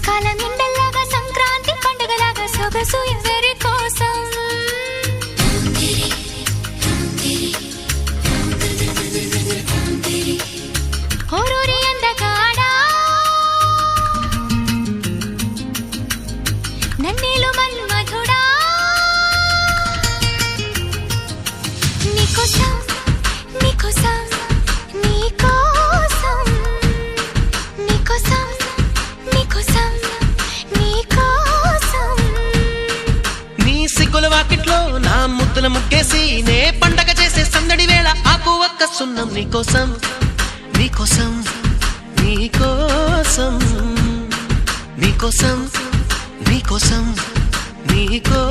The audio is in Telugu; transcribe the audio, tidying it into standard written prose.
వర్షాకాలం ఎండల్లాగా సంక్రాంతి పండుగలాగా సొగసు ఎవరి కోసం ఓరూరి అందగాడా నన్నేలు మన్మధుడా నీకోసం నీకోసం నీకోసం నీకోసం నీకోసం నీకోసం నీ సిగ్గుల వాకిట్లో నా ముద్దుల ముగ్గేసి నే పండగ చేసే సందడి వేళ ఆకు ఒక్క సున్నం నీకోసం నీకోసం నీకోసం నీకోసం నీకోసం నీకోసం